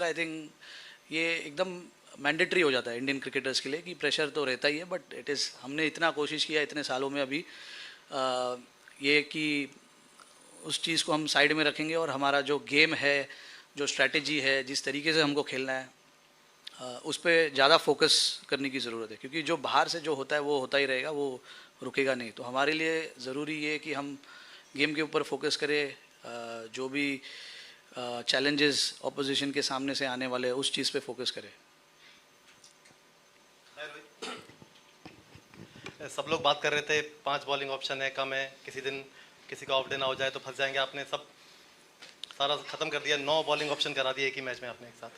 I think ये एकदम mandatory हो जाता है इंडियन क्रिकेटर्स के लिए कि प्रेशर तो रहता ही है, बट इट इज़ हमने इतना कोशिश किया इतने सालों में अभी ये कि उस चीज़ को हम साइड में रखेंगे और हमारा जो गेम है, जो स्ट्रैटेजी है, जिस तरीके से हमको खेलना है, उस पर ज़्यादा फोकस करने की ज़रूरत है, क्योंकि जो बाहर से जो होता है वो होता ही रहेगा, वो रुकेगा नहीं। तो हमारे लिए ज़रूरी ये है कि हम गेम के ऊपर फोकस करें, जो भी चैलेंजेस ऑपोजिशन के सामने से आने वाले उस चीज़ पे फोकस करें। सब लोग बात कर रहे थे 5 बॉलिंग ऑप्शन है, कम है, किसी दिन किसी का ऑफ डे ना हो जाए तो फंस जाएंगे। आपने सब सारा खत्म कर दिया, 9 बॉलिंग ऑप्शन करा दिए एक ही मैच में आपने एक साथ।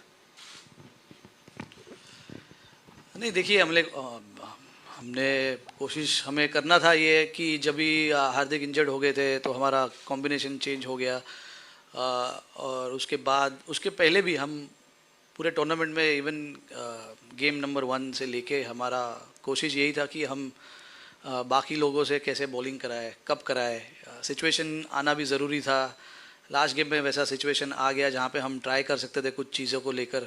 नहीं देखिए, हमने कोशिश हमें करना था ये कि जब भी हार्दिक इंजर्ड हो गए थे तो हमारा कॉम्बिनेशन चेंज हो गया, और उसके बाद उसके पहले भी हम पूरे टूर्नामेंट में इवन गेम नंबर 1 से लेके हमारा कोशिश यही था कि हम बाकी लोगों से कैसे बॉलिंग कराए, कब कराए, सिचुएशन आना भी ज़रूरी था। लास्ट गेम में वैसा सिचुएशन आ गया जहाँ पे हम ट्राई कर सकते थे कुछ चीज़ों को लेकर,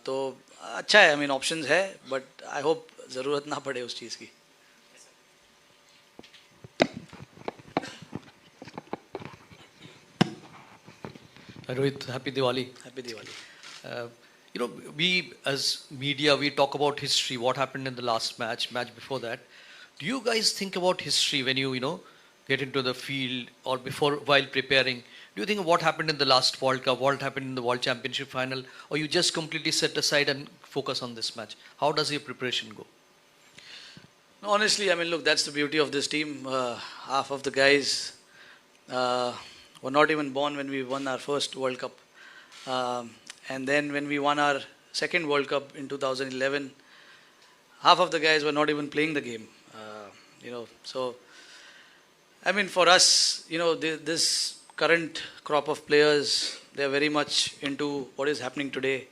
तो अच्छा है, आई मीन ऑप्शंस है, बट आई होप ज़रूरत ना पड़े उस चीज़ की। Rohit, happy Diwali. Happy Diwali. We as media, we talk about history, what happened in the last match before that. Do you guys think about history when you get into the field or before, while preparing? Do you think what happened in the last World Cup, what happened in the World Championship final, or you just completely set aside and focus on this match? How does your preparation go? Honestly, I mean, look, that's the beauty of this team. Half of the guys were not even born when we won our first World Cup. And then when we won our second World Cup in 2011, half of the guys were not even playing the game. So, I mean, for us, this current crop of players, they're very much into what is happening today,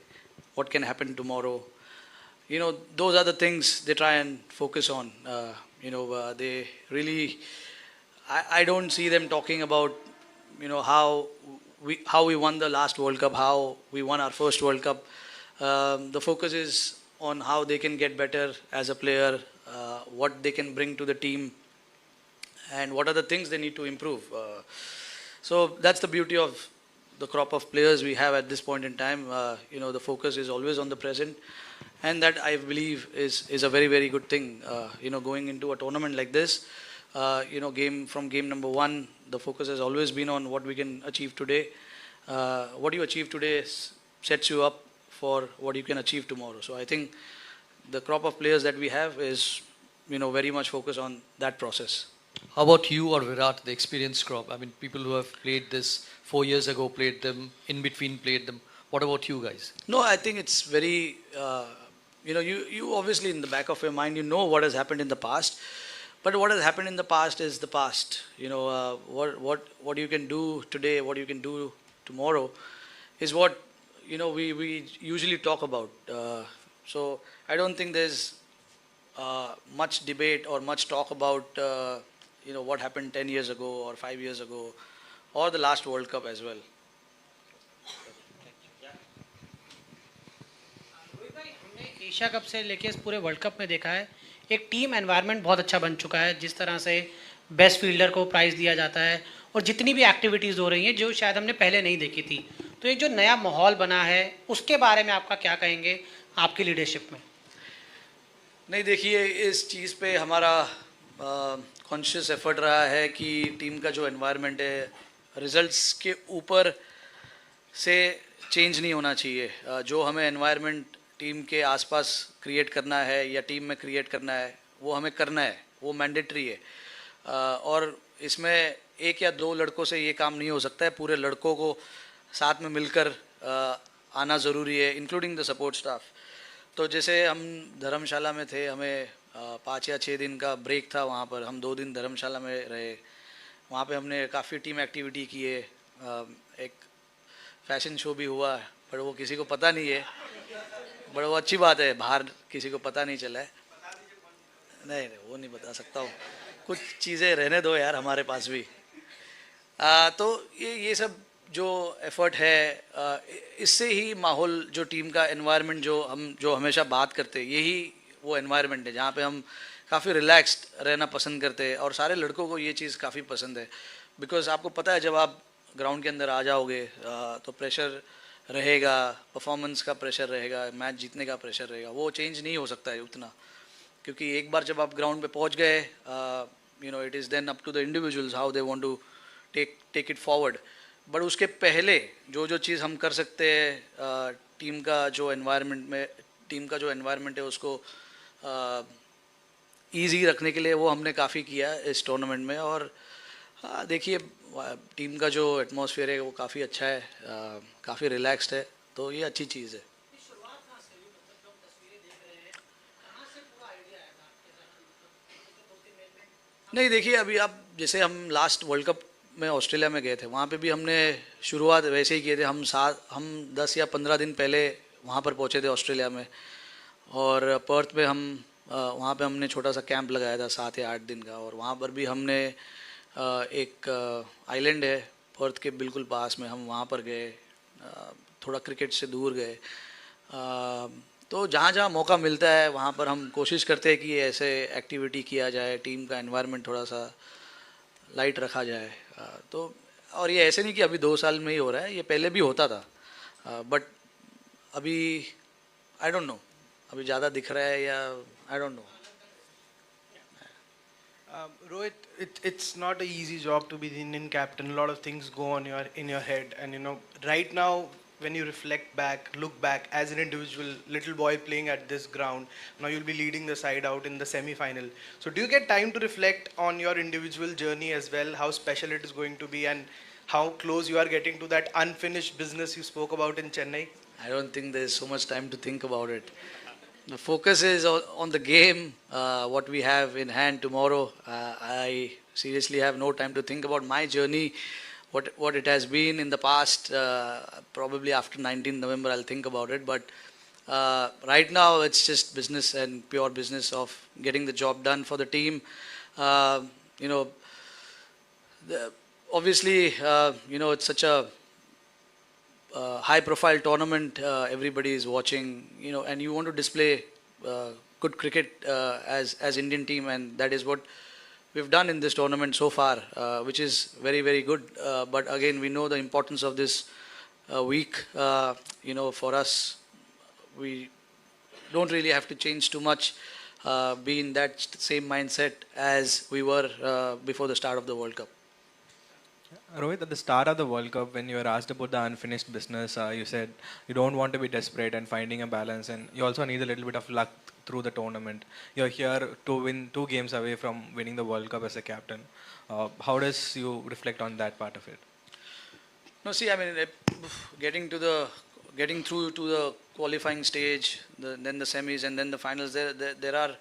what can happen tomorrow. Those are the things they try and focus on. They really, I don't see them talking about, how we won the last World Cup, how we won our first World Cup. The focus is on how they can get better as a player, what they can bring to the team, and what are the things they need to improve. So that's the beauty of the crop of players we have at this point in time. The focus is always on the present, and that I believe is a very, very good thing. Going into a tournament like this, game number 1, the focus has always been on what we can achieve today. What you achieve today sets you up for what you can achieve tomorrow. So I think the crop of players that we have is, very much focused on that process. How about you or Virat, the experienced crop? I mean, people who have played this 4 years ago, played them, in between played them. What about you guys? No, I think it's very, you obviously in the back of your mind, what has happened in the past. But what has happened in the past is the past. What you can do today, what you can do tomorrow is what, we usually talk about. So I don't think there's much debate or much talk about, what happened 10 years ago or 5 years ago or the last World Cup as well. Asia cup से लेके इस पूरे world cup में देखा है, एक team environment बहुत अच्छा बन चुका है। जिस तरह से बेस्ट फील्डर को प्राइज़ दिया जाता है और जितनी भी एक्टिविटीज़ हो रही हैं जो शायद हमने पहले नहीं देखी थी, तो एक जो नया माहौल बना है उसके बारे में आपका क्या कहेंगे आपकी लीडरशिप में? नहीं देखिए, इस चीज़ पे हमारा कॉन्शियस एफर्ट रहा है कि टीम का जो एनवायरनमेंट है रिजल्ट्स के ऊपर से चेंज नहीं होना चाहिए। जो हमें एनवायरनमेंट टीम के आसपास क्रिएट करना है या टीम में क्रिएट करना है वो हमें करना है, वो मैंडेटरी है। और इसमें 1 या 2 लड़कों से ये काम नहीं हो सकता है, पूरे लड़कों को साथ में मिलकर आना ज़रूरी है, इंक्लूडिंग द सपोर्ट स्टाफ। तो जैसे हम धर्मशाला में थे, हमें 5 या 6 दिन का ब्रेक था, वहाँ पर हम 2 दिन धर्मशाला में रहे। वहाँ पे हमने काफ़ी टीम एक्टिविटी की है, एक फैशन शो भी हुआ, पर वो किसी को पता नहीं है, बड़ा वो अच्छी बात है, बाहर किसी को पता नहीं चला है। नहीं वो नहीं बता सकता हूँ, कुछ चीज़ें रहने दो यार हमारे पास भी। तो ये सब जो एफर्ट है इससे ही माहौल जो टीम का एनवायरनमेंट जो हमेशा बात करते हैं यही वो एनवायरनमेंट है जहाँ पे हम काफ़ी रिलैक्स्ड रहना पसंद करते हैं और सारे लड़कों को ये चीज़ काफ़ी पसंद है बिकॉज आपको पता है जब आप ग्राउंड के अंदर आ जाओगे तो प्रेशर रहेगा, परफॉर्मेंस का प्रेशर रहेगा, मैच जीतने का प्रेशर रहेगा, वो चेंज नहीं हो सकता है उतना क्योंकि एक बार जब आप ग्राउंड पे पहुंच गए it is then up to the individuals how they want to take it forward. But उसके पहले जो चीज़ हम कर सकते हैं टीम का जो एनवायरनमेंट है उसको ईजी रखने के लिए वो हमने काफ़ी किया इस टूर्नामेंट में। और देखिए टीम का जो एटमॉस्फेयर है वो काफ़ी अच्छा है, काफ़ी रिलैक्स्ड है, तो ये अच्छी चीज़ है। नहीं देखिए अभी आप जैसे हम लास्ट वर्ल्ड कप में ऑस्ट्रेलिया में गए थे वहाँ पे भी हमने शुरुआत वैसे ही किए थे। हम 10 या 15 दिन पहले वहाँ पर पहुँचे थे ऑस्ट्रेलिया में और पर्थ में वहाँ पे हमने छोटा सा कैंप लगाया था 7 या 8 दिन का। और वहाँ पर भी हमने एक आइलैंड है पर्थ के बिल्कुल पास में, हम वहाँ पर गए, थोड़ा क्रिकेट से दूर गए। तो जहाँ जहाँ मौका मिलता है वहाँ पर हम कोशिश करते हैं कि ऐसे एक्टिविटी किया जाए, टीम का एनवायरनमेंट थोड़ा सा लाइट रखा जाए। तो और ये ऐसे नहीं कि अभी 2 साल में ही हो रहा है, ये पहले भी होता था बट अभी आई डोंट नो अभी ज़्यादा दिख रहा है या I don't know. Rohit, it's not an easy job to be the Indian captain. A lot of things go on in your head, and right now when you reflect back, look back as an individual, little boy playing at this ground, now you'll be leading the side out in the semi-final. So do you get time to reflect on your individual journey as well, how special it is going to be, and how close you are getting to that unfinished business you spoke about in Chennai? I don't think there's so much time to think about it. The focus is on the game, what we have in hand tomorrow. I seriously have no time to think about my journey, what it has been in the past. Probably after 19th November I'll think about it. But right now it's just business and pure business of getting the job done for the team. Obviously, it's such a high-profile tournament. Everybody is watching, and you want to display good cricket as Indian team, and that is what we've done in this tournament so far, which is very, very good. But again, we know the importance of this week. For us, we don't really have to change too much. Be in that same mindset as we were before the start of the World Cup. Rohit, at the start of the World Cup, when you were asked about the unfinished business, you said you don't want to be desperate and finding a balance, and you also need a little bit of luck through the tournament. You're here to win 2 games away from winning the World Cup as a captain. How does you reflect on that part of it? No, see, I mean, getting through to the qualifying stage, then the semis, and then the finals. There are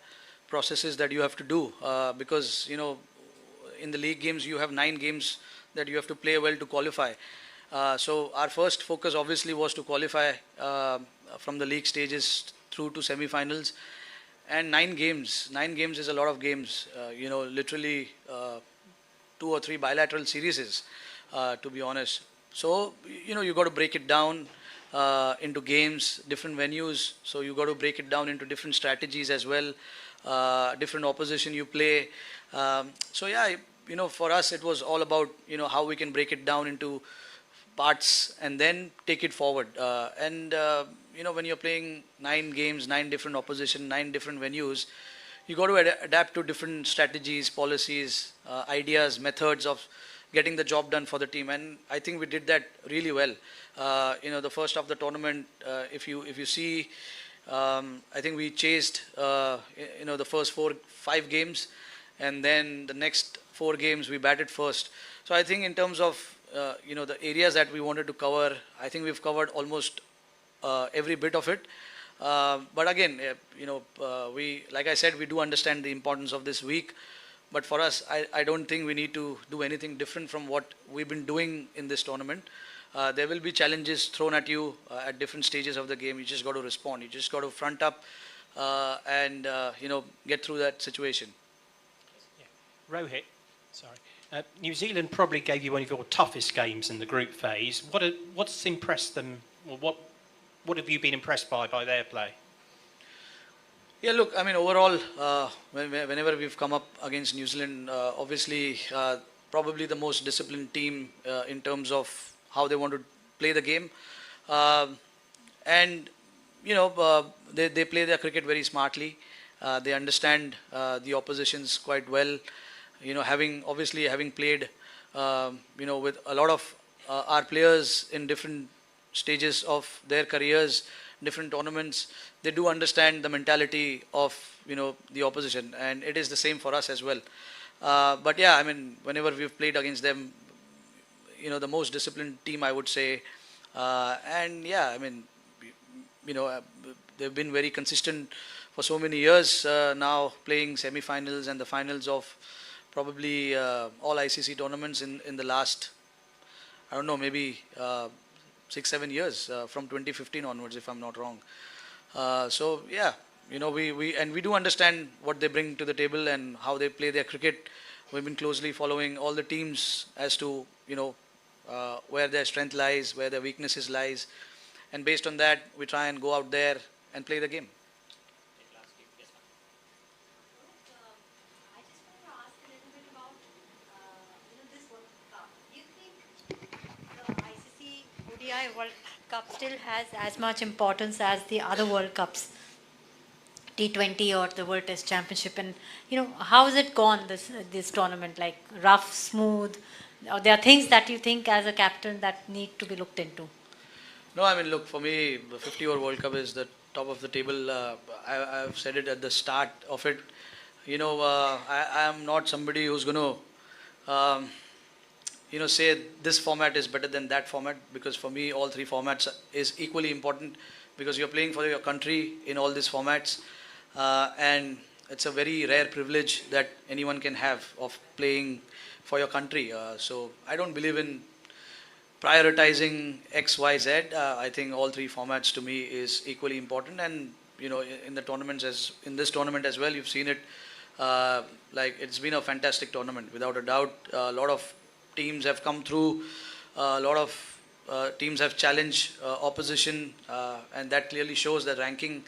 processes that you have to do because in the league games you have 9 games that you have to play well to qualify. So our first focus obviously was to qualify from the league stages through to semi-finals. And 9 games is a lot of games. Literally 2 or 3 bilateral series, to be honest. So you got to break it down into games, different venues. So you got to break it down into different strategies as well, different opposition you play. So yeah. For us it was all about how we can break it down into parts and then take it forward. When you're playing 9 games, 9 different opposition, 9 different venues, you got to adapt to different strategies, policies, ideas, methods of getting the job done for the team. And I think we did that really well. The first of the tournament, if you see, I think we chased the first 4-5 games, and then the next 4 games we batted first. So I think in terms of the areas that we wanted to cover, I think we've covered almost every bit of it. But again, we, like I said, we do understand the importance of this week. But for us, I don't think we need to do anything different from what we've been doing in this tournament. There will be challenges thrown at you at different stages of the game. You just got to respond. You just got to front up and get through that situation. Rohit, sorry. New Zealand probably gave you one of your toughest games in the group phase. What's impressed them, or what have you been impressed by their play? Yeah, look, I mean, overall, whenever we've come up against New Zealand, obviously, probably the most disciplined team in terms of how they want to play the game. And, they play their cricket very smartly. They understand the oppositions quite well. Having played, with a lot of our players in different stages of their careers, different tournaments, they do understand the mentality of the opposition, and it is the same for us as well. But yeah, I mean, whenever we've played against them, the most disciplined team, I would say. And yeah, I mean, they've been very consistent for so many years now, playing semi-finals and the finals of probably all ICC tournaments in the last, I don't know, maybe 6-7 years, from 2015 onwards, if I'm not wrong. So yeah, we do understand what they bring to the table and how they play their cricket. We've been closely following all the teams as to where their strength lies, where their weaknesses lies, and based on that, we try and go out there and play the game. I just want to ask a little bit about this World Cup. Do you think the ICC ODI World Cup still has as much importance as the other World Cups, T20 or the World Test Championship? And how has it gone this tournament? Like rough, smooth? Or there are things that you think as a captain that need to be looked into? No, I mean, look, for me, the 50-over World Cup is the top of the table. I've said it at the start of it. I am not somebody who's going to, say this format is better than that format, because for me, all three formats is equally important, because you're playing for your country in all these formats. And it's a very rare privilege that anyone can have of playing for your country. So I don't believe in prioritizing X, Y, Z. I think all three formats to me is equally important, and in the tournaments, as in this tournament as well, you've seen it. Like, it's been a fantastic tournament without a doubt. A lot of teams have come through. A lot of teams have challenged opposition, and that clearly shows that ranking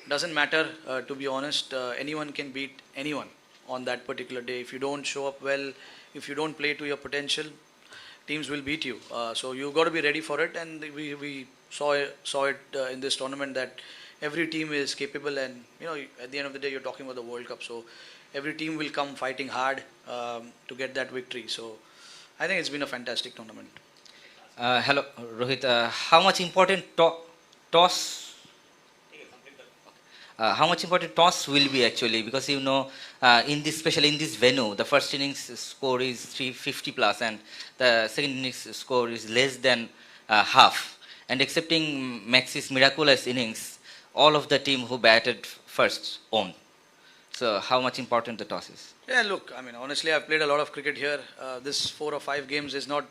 doesn't matter. To be honest, anyone can beat anyone on that particular day. If you don't show up well, if you don't play to your potential, teams will beat you. So you've got to be ready for it, and we saw it in this tournament that every team is capable, and at the end of the day, you're talking about the World Cup, so every team will come fighting hard to get that victory. So I think it's been a fantastic tournament. Hello, Rohit. How much important toss? How much important toss will be actually, because especially in this venue, the first innings score is 350 plus, and the second innings score is less than half. And excepting Max's miraculous innings, all of the team who batted first won. So how much important the toss is? Yeah, look, I mean, honestly, I've played a lot of cricket here. This 4 or 5 games is not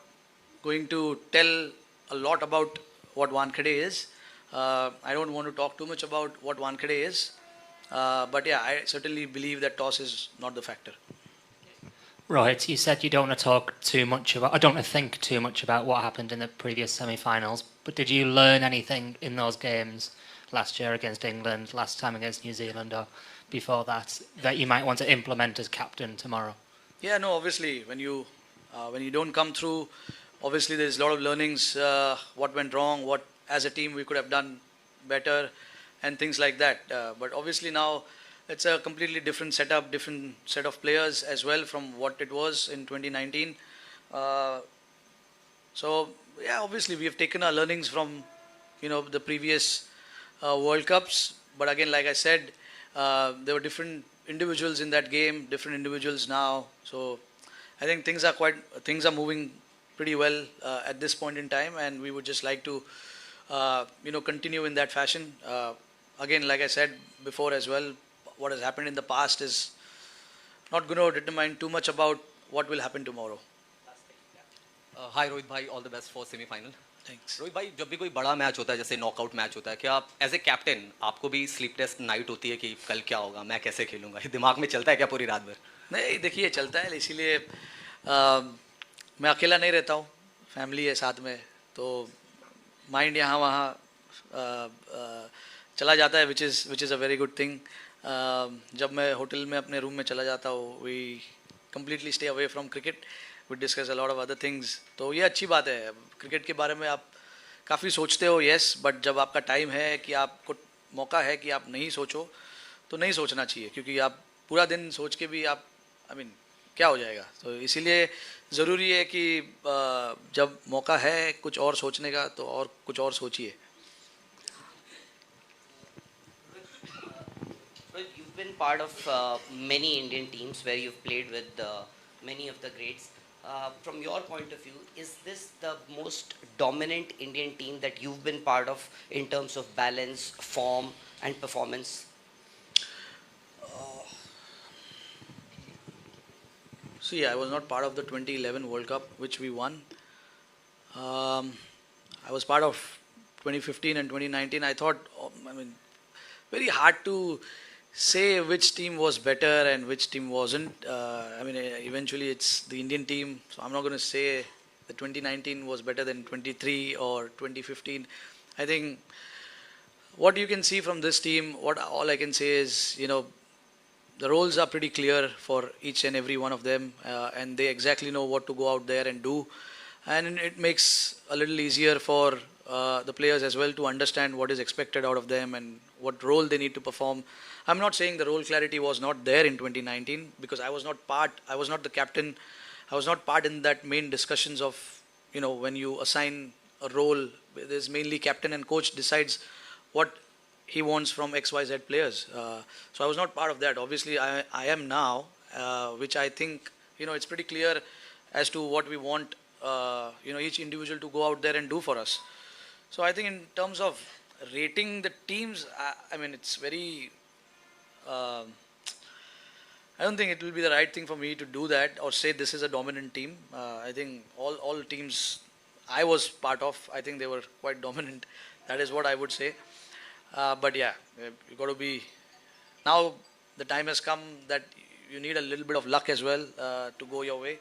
going to tell a lot about what Wankhede is. I don't want to talk too much about what Wankhede is. But yeah, I certainly believe that toss is not the factor. Rohit, you said you don't want to talk too much about, I don't want to think too much about what happened in the previous semi-finals, but did you learn anything in those games last year against England, last time against New Zealand, or before that you might want to implement as captain tomorrow? Yeah, no, obviously, when you don't come through, obviously there's a lot of learnings, what went wrong, what as a team we could have done better, and things like that. But obviously now it's a completely different setup, different set of players as well from what it was in 2019. So yeah, obviously we have taken our learnings from the previous World Cups. But again, like I said, there were different individuals in that game, different individuals now. So I think things are moving pretty well at this point in time, and we would just like to continue in that fashion. Again, like I said before as well, what has happened in the past is not going to determine too much about what will happen tomorrow. हाय रोहित भाई, all the best for semifinal. Thanks. Rohit भाई, जब भी कोई बड़ा match होता है, जैसे knockout match होता है, क्या आप एज ए कैप्टन आपको भी स्लीपलेस नाइट होती है कि कल क्या होगा, मैं कैसे खेलूंगा, ये दिमाग में चलता है क्या पूरी रात भर? नहीं, देखिए, चलता है, इसीलिए मैं अकेला नहीं रहता हूँ, फैमिली है साथ में, तो माइंड यहाँ वहाँ चला जाता है, which is a very good thing. जब मैं होटल में अपने रूम में चला जाता हूँ, we completely stay away from cricket, we discuss a lot of other things. तो ये अच्छी बात है. क्रिकेट के बारे में आप काफ़ी सोचते हो, यस, बट जब आपका टाइम है कि आपको मौका है कि आप नहीं सोचो, तो नहीं सोचना चाहिए, क्योंकि आप पूरा दिन सोच के भी आप क्या हो जाएगा. तो इसीलिए ज़रूरी है कि जब मौका है कुछ और सोचने का, तो और कुछ और सोचिए. Well, you've been part of many Indian teams where you've played with many of the greats. From your point of view, is this the most dominant Indian team that you've been part of in terms of balance, form, and performance? See, I was not part of the 2011 World Cup, which we won. I was part of 2015 and 2019. I thought, very hard to say which team was better and which team wasn't. Eventually it's the Indian team, so I'm not going to say that 2019 was better than 23 or 2015. I think what you can see from this team, all I can say is, the roles are pretty clear for each and every one of them, and they exactly know what to go out there and do. And it makes a little easier for the players as well to understand what is expected out of them and what role they need to perform. I'm not saying the role clarity was not there in 2019, because I was not the captain, I was not part in that main discussions of, when you assign a role, there's mainly captain and coach decides what he wants from XYZ players. So I was not part of that. Obviously, I am now, which I think, it's pretty clear as to what we want, each individual to go out there and do for us. So I think in terms of rating the teams, it's very, I don't think it will be the right thing for me to do that or say this is a dominant team. I think all teams I was part of, I think they were quite dominant. That is what I would say. But yeah, you got to be. Now the time has come that you need a little bit of luck as well to go your way.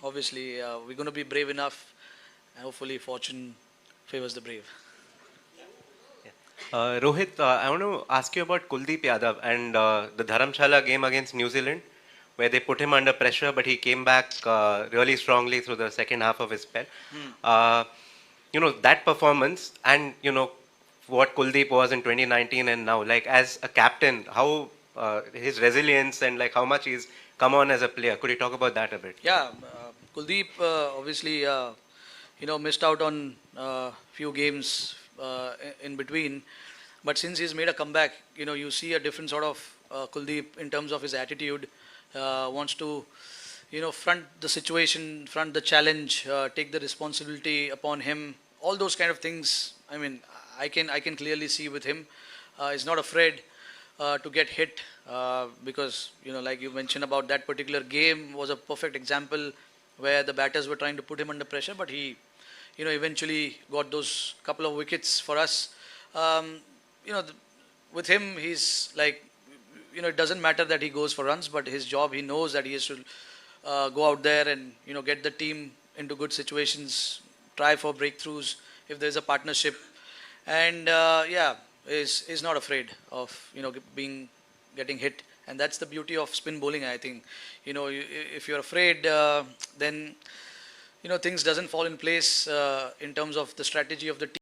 Obviously, we're going to be brave enough, and hopefully, fortune favors the brave. Rohit, I want to ask you about Kuldeep Yadav and the Dharamshala game against New Zealand, where they put him under pressure, but he came back really strongly through the second half of his spell. That performance and, what Kuldeep was in 2019 and now, like as a captain, how his resilience and like how much he's come on as a player. Could you talk about that a bit? Yeah, Kuldeep obviously, missed out on few games in between, but since he's made a comeback, you see a different sort of Kuldeep in terms of his attitude. Wants to, front the situation, front the challenge, take the responsibility upon him. All those kind of things. I can clearly see with him. He's not afraid to get hit because, like you mentioned about that particular game was a perfect example where the batters were trying to put him under pressure, but he, eventually got those couple of wickets for us. With him, he's like, it doesn't matter that he goes for runs, but his job, he knows that he has to go out there and, get the team into good situations, try for breakthroughs if there's a partnership. And is not afraid of getting hit, and that's the beauty of spin bowling. I think if you're afraid, then things doesn't fall in place in terms of the strategy of the team.